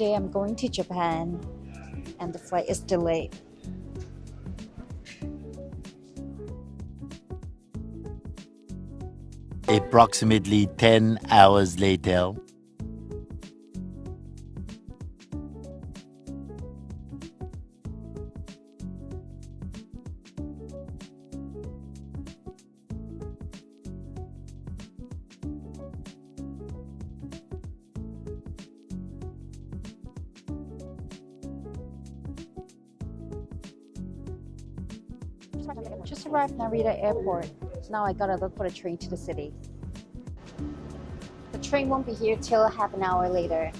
today I'm going to Japan and the flight is delayed. Approximately 10 hours later. Just arrived Narita Airport. Now I gotta look for the train to the city. The train won't be here till half an hour later.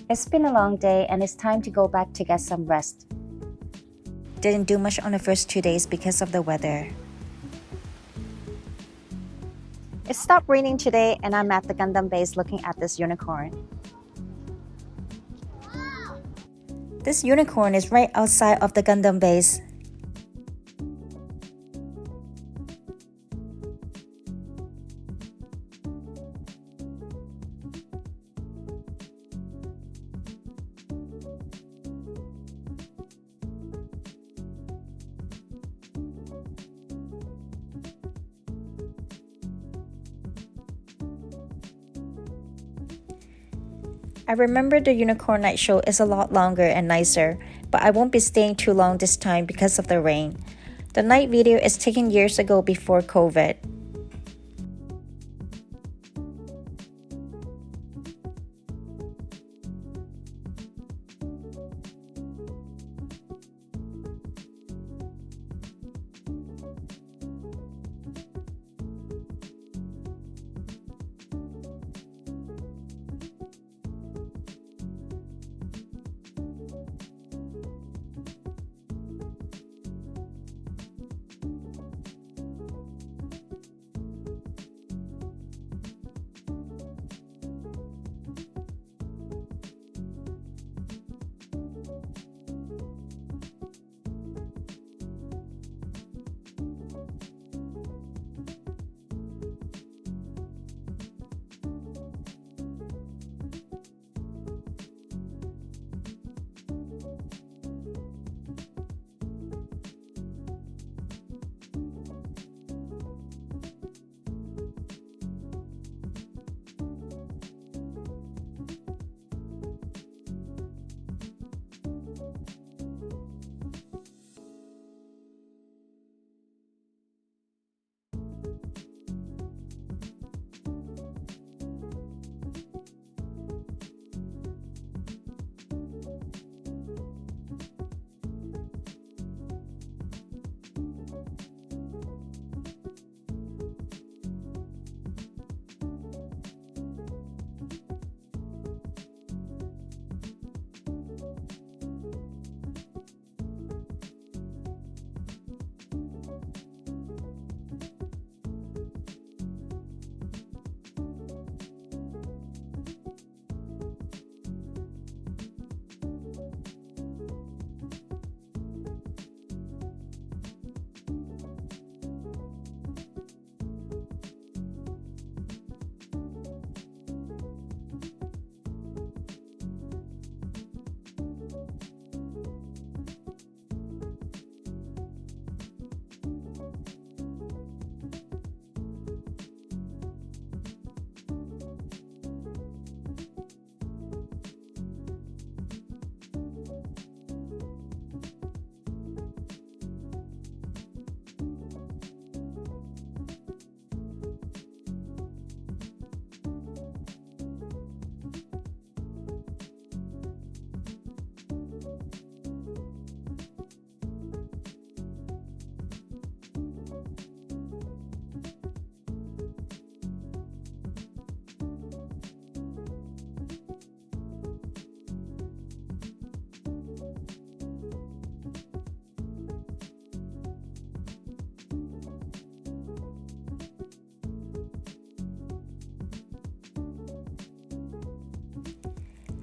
It's been a long day and it's time to go back to get some rest. Didn't do much on the first 2 days because of the weather. It stopped raining today and I'm at the Gundam base looking at this unicorn. This unicorn is right outside of the Gundam base. I remember the Unicorn Night Show is a lot longer and nicer, but I won't be staying too long this time because of the rain. The night video is taken years ago before COVID.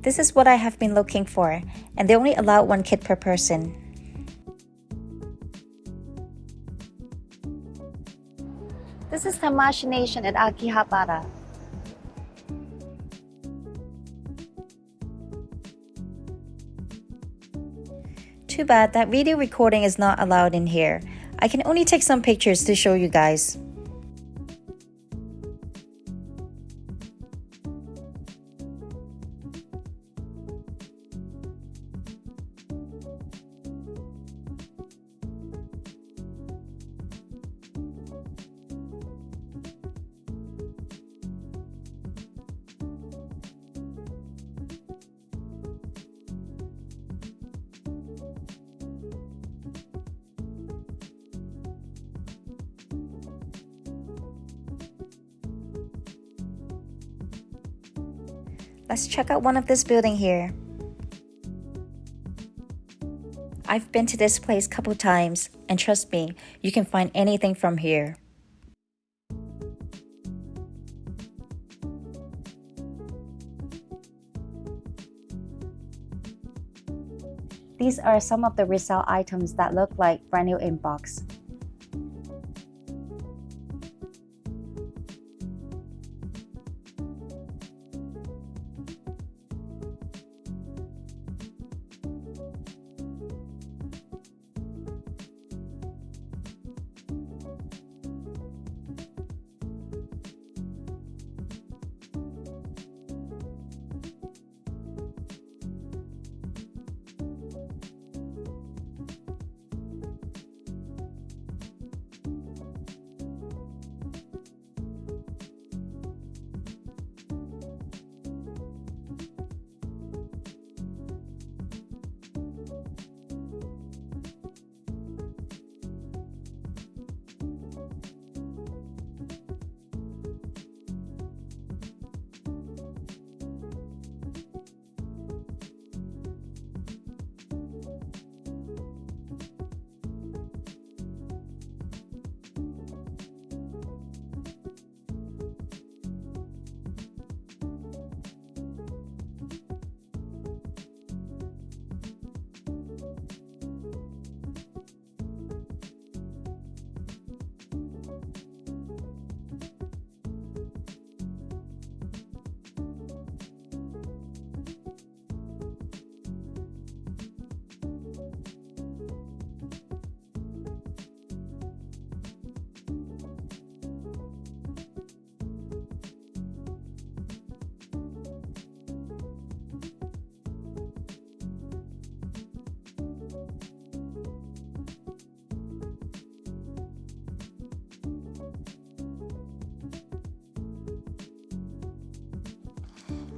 This is what I have been looking for, and they only allow one kit per person. This is the machination at Akihabara. Too bad that video recording is not allowed in here. I can only take some pictures to show you guys. Let's check out one of this building here. I've been to this place a couple times, and trust me, you can find anything from here. These are some of the resale items that look like brand new in box.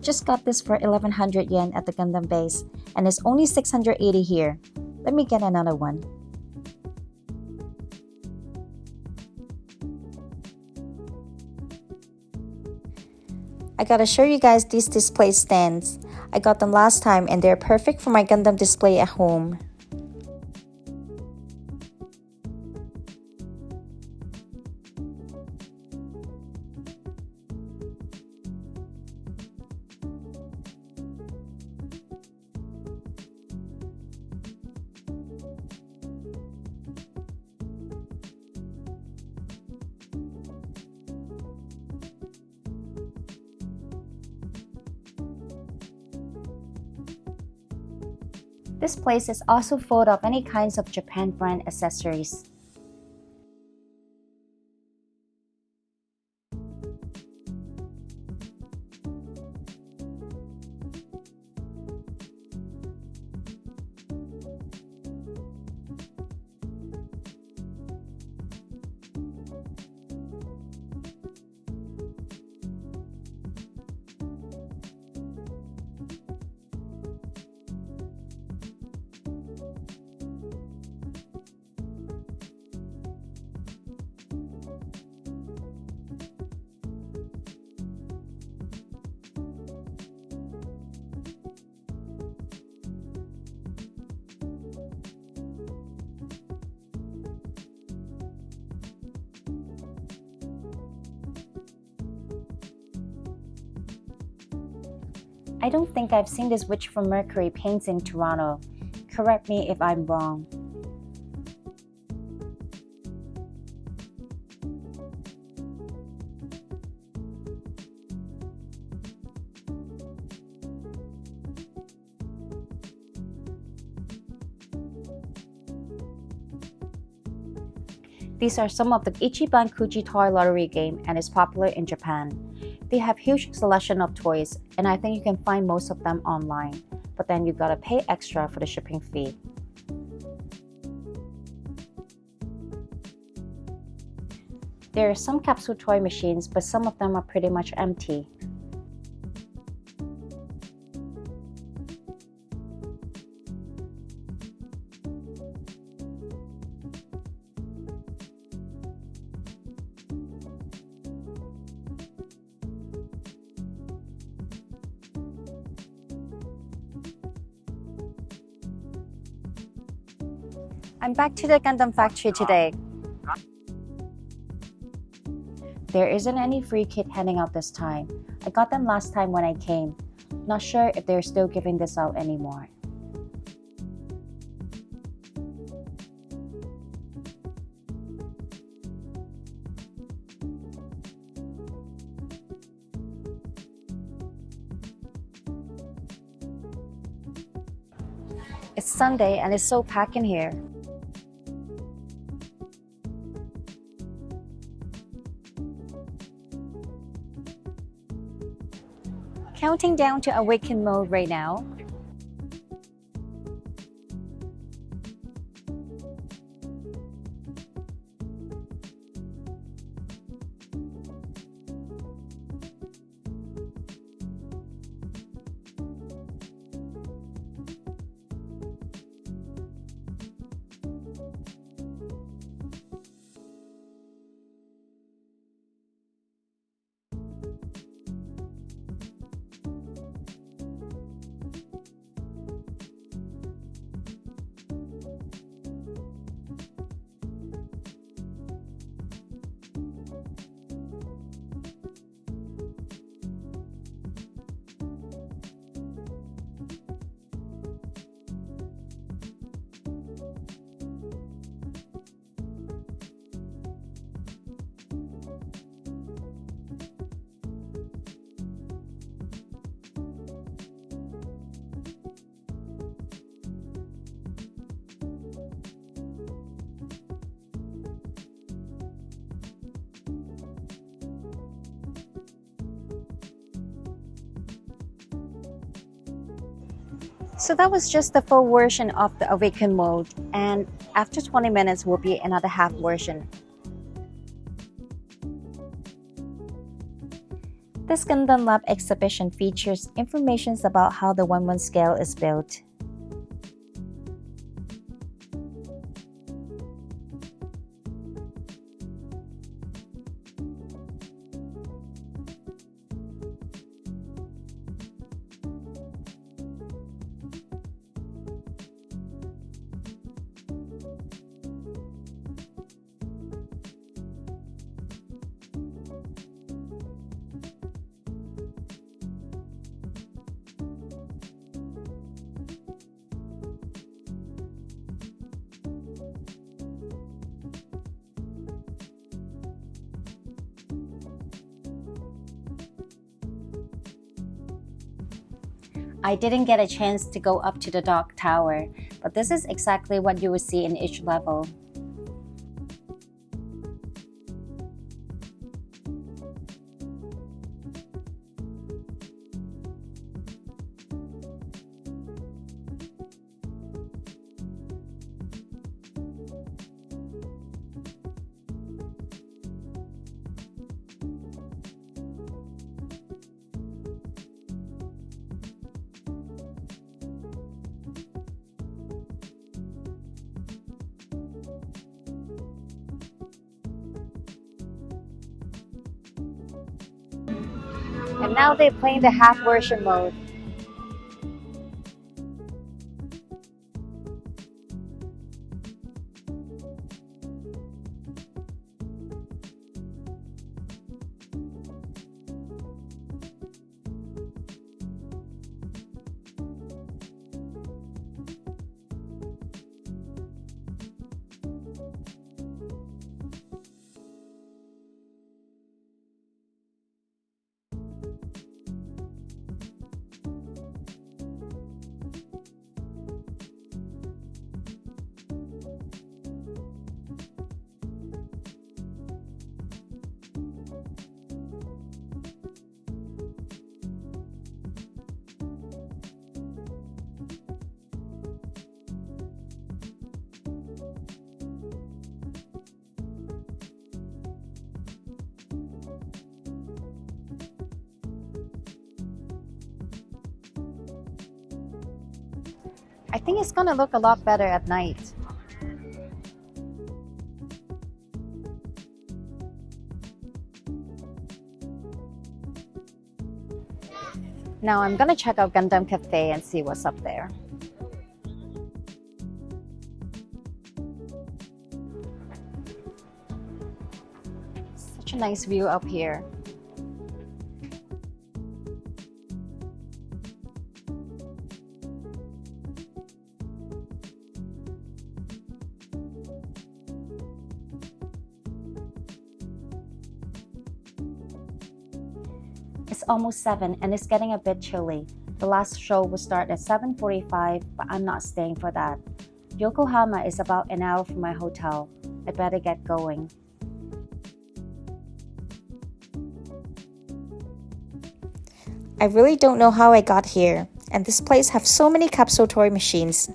Just got this for 1100 yen at the Gundam base, and it's only 680 here. Let me get another one. I gotta show you guys these display stands. I got them last time and they're perfect for my Gundam display at home. This place is also full of any kinds of Japan brand accessories. I don't think I've seen this Witch from Mercury paints in Toronto. Correct me if I'm wrong. These are some of the Ichiban Kuji toy lottery game and is popular in Japan. They have huge selection of toys and I think you can find most of them online, but then you gotta pay extra for the shipping fee. There are some capsule toy machines, but some of them are pretty much empty. I'm back to the Gundam factory today. There isn't any free kit handing out this time. I got them last time when I came. Not sure if they're still giving this out anymore. It's Sunday and it's so packed in here. Counting down to awaken mode right now. So that was just the full version of the awaken mode, and after 20 minutes will be another half version. This Gundam Lab exhibition features information about how the 1/1 scale is built. I didn't get a chance to go up to the dock tower, but this is exactly what you will see in each level. And now they're playing the half version mode. I think it's gonna look a lot better at night. Now I'm gonna check out Gundam Cafe and see what's up there. Such a nice view up here. It's almost 7 and it's getting a bit chilly. The last show will start at 7:45, but I'm not staying for that. Yokohama is about an hour from my hotel. I better get going. I really don't know how I got here, and this place has so many capsule toy machines.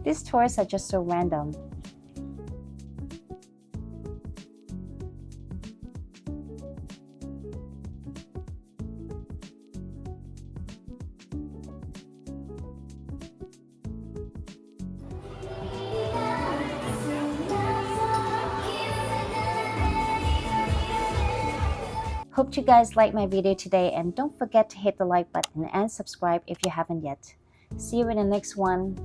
These tours are just so random. Hope you guys liked my video today, and don't forget to hit the like button and subscribe if you haven't yet. See you in the next one.